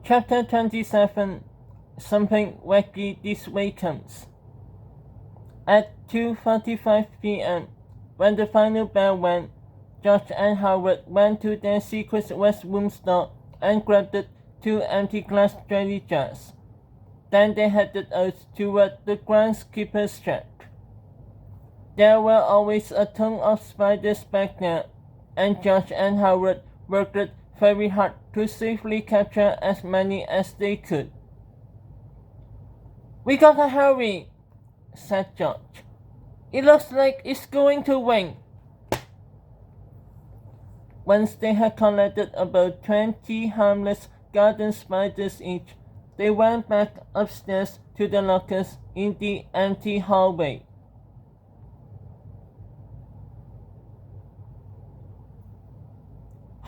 Chapter 27. Something wacky this way comes. At 2:45 p.m., when the final bell went, George and Howard went to their secret restroom store and grabbed the 2 empty glass jelly jars. Then they headed out toward the groundskeeper's shack. There were always a ton of spiders back there, and George and Howard worked very hard to safely capture as many as they could. "We gotta hurry," said George. "It looks like it's going to rain." Once they had collected about 20 harmless garden spiders each, they went back upstairs to the lockers in the empty hallway.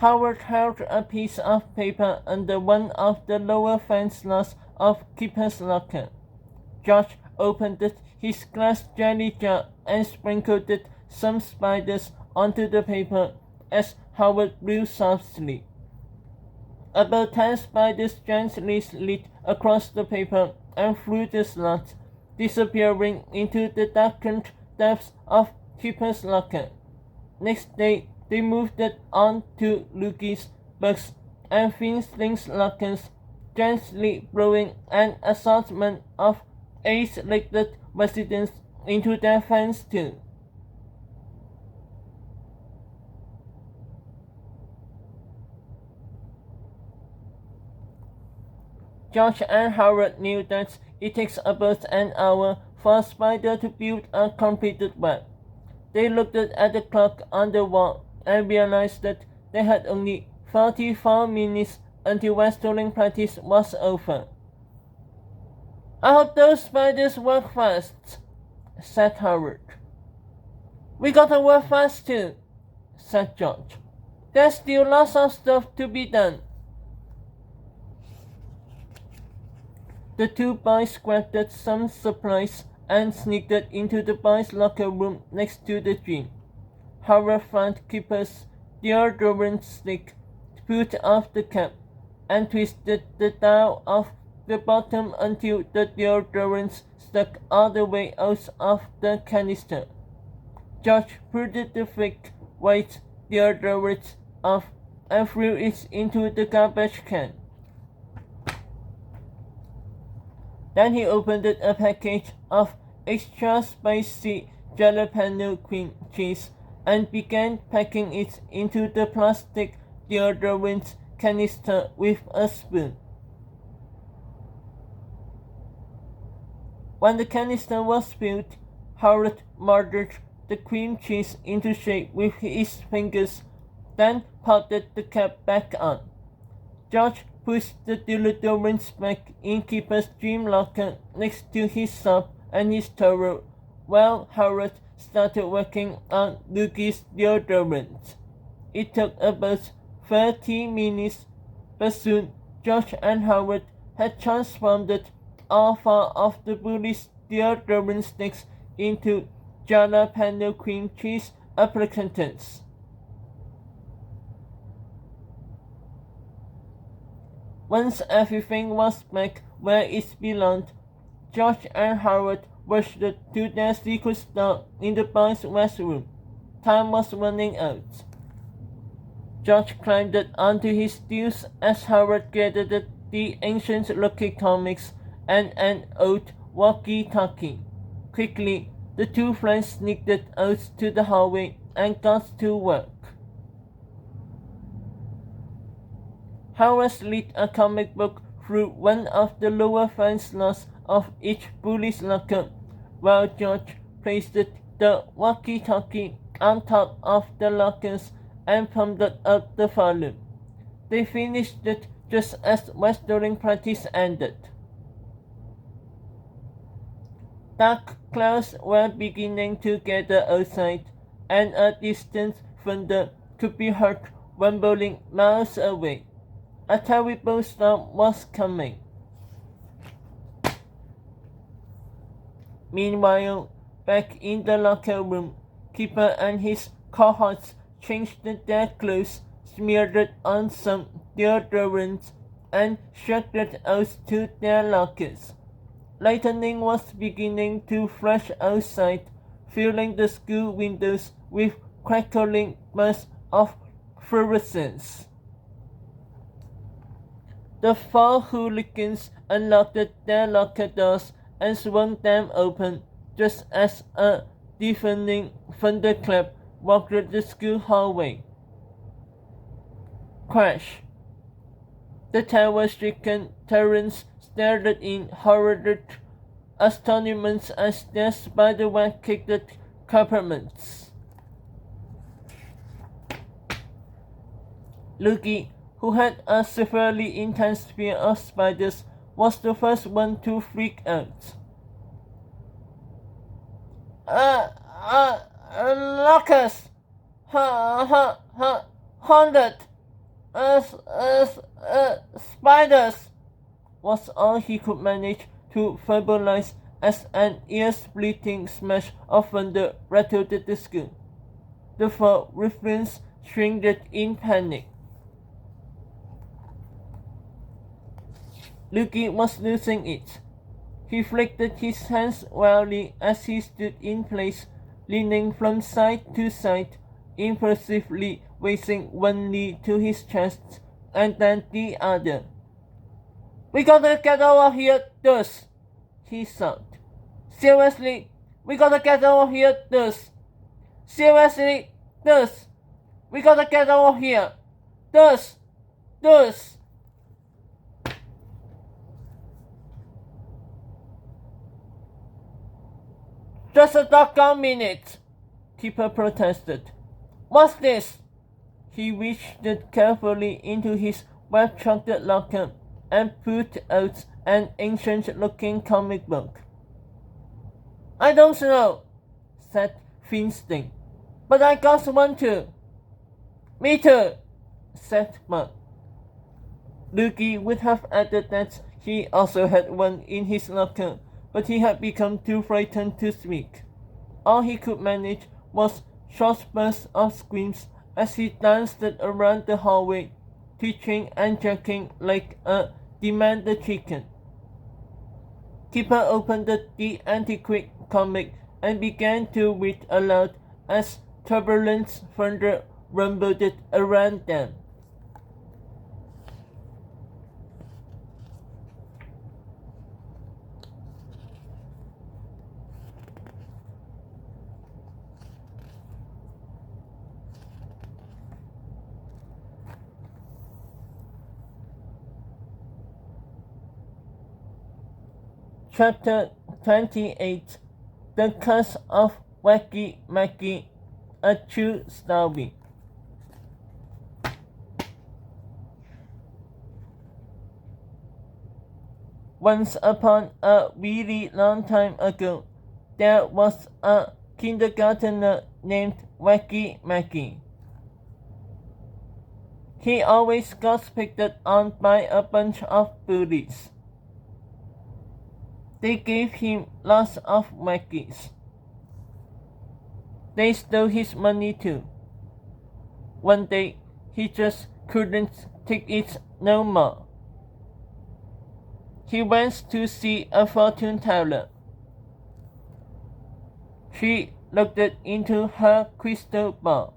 Howard held a piece of paper under one of the lower fence slats of Keeper's locker. George opened his glass jelly jar and sprinkled some spiders onto the paper as Howard blew softly. About 10 spiders gently slid across the paper and through the slot, disappearing into the darkened depths of Keeper's locker. Next day, they moved it on to Lukey's, Bugs, and Finsley's lockers, gently blowing an assortment of ace-legged residents into their fence too. George and Howard knew that it takes about an hour for a spider to build a completed web. They looked at the clock on the wall and realized that they had only 44 minutes until wrestling practice was over. "I hope those spiders work fast," said Howard. "We gotta work fast too," said George. "There's still lots of stuff to be done." The two boys grabbed some supplies and sneaked into the boys' locker room next to the gym. Howard found Keeper's deodorant stick, put off the cap, and twisted the dial off the bottom until the deodorant stuck all the way out of the canister. George pulled the fake white deodorant off and threw it into the garbage can. Then he opened a package of extra spicy jalapeno cream cheese and began packing it into the plastic deodorant canister with a spoon. When the canister was filled, Howard molded the cream cheese into shape with his fingers, then popped the cap back on. George pushed the deodorant back in Keeper's gym locker next to his soap and his towel, while Howard started working on Lukey's deodorant. It took about 30 minutes, but soon George and Howard had transformed all 4 of the bullies' deodorant sticks into jalapeno cream cheese applicants. Once everything was back where it belonged, George and Howard rushed to their secret store in the boys' restroom. Time was running out. George climbed onto his stools as Howard gathered the ancient-looking comics and an old walkie-talkie. Quickly, the two friends sneaked out to the hallway and got to work. Howard slid a comic book through one of the lower fence slots of each bully's locker, while George placed the walkie-talkie on top of the lockers and pumped up the volume. They finished it just as wrestling practice ended. Dark clouds were beginning to gather outside, and a distant thunder could be heard rumbling miles away. A terrible storm was coming. Meanwhile, back in the locker room, Keeper and his cohorts changed their clothes, smeared on some deodorant, and shouted out to their lockers. Lightning was beginning to flash outside, filling the school windows with crackling bursts of fluorescence. The four hooligans unlocked their locker doors and swung them open just as a deafening thunderclap walked through the school hallway. Crash! The terror-stricken Terrence stared in horror astonishment as their spiderweb kicked the carpets. Lucky, who had a severely intense fear of spiders, was the first one to freak out. Lockers! Haunted! Spiders! Was all he could manage to verbalize as an ear-splitting smash of thunder rattled the school. The four ruffians shrieked in panic. Lucky was losing it. He flicked his hands wildly as he stood in place, leaning from side to side, impulsively raising one knee to his chest and then the other. "We gotta get over here, Dust!" he sobbed. "Seriously, we gotta get over here, Dust! Seriously, Dust! We gotta get over here! Dust! Dust!" "Just a doggone minute," Keeper protested. "What's this?" He reached carefully into his web-trucked locker and pulled out an ancient-looking comic book. "I don't know," said Finstein, "but I got one too." "Me too," said Buck. Lucky would have added that he also had one in his locker, but he had become too frightened to speak. All he could manage was short bursts of screams as he danced around the hallway, twitching and jerking like a demented chicken. Keeper opened the antiquated comic and began to read aloud as turbulent thunder rumbled around them. Chapter 28 The Curse of Wacky Mackey, a True Story. Once upon a really long time ago, there was a kindergartner named Wacky Mackey. He always got picked on by a bunch of bullies. They gave him lots of whackies. They stole his money too. One day, he just couldn't take it no more. He went to see a fortune teller. She looked into her crystal ball.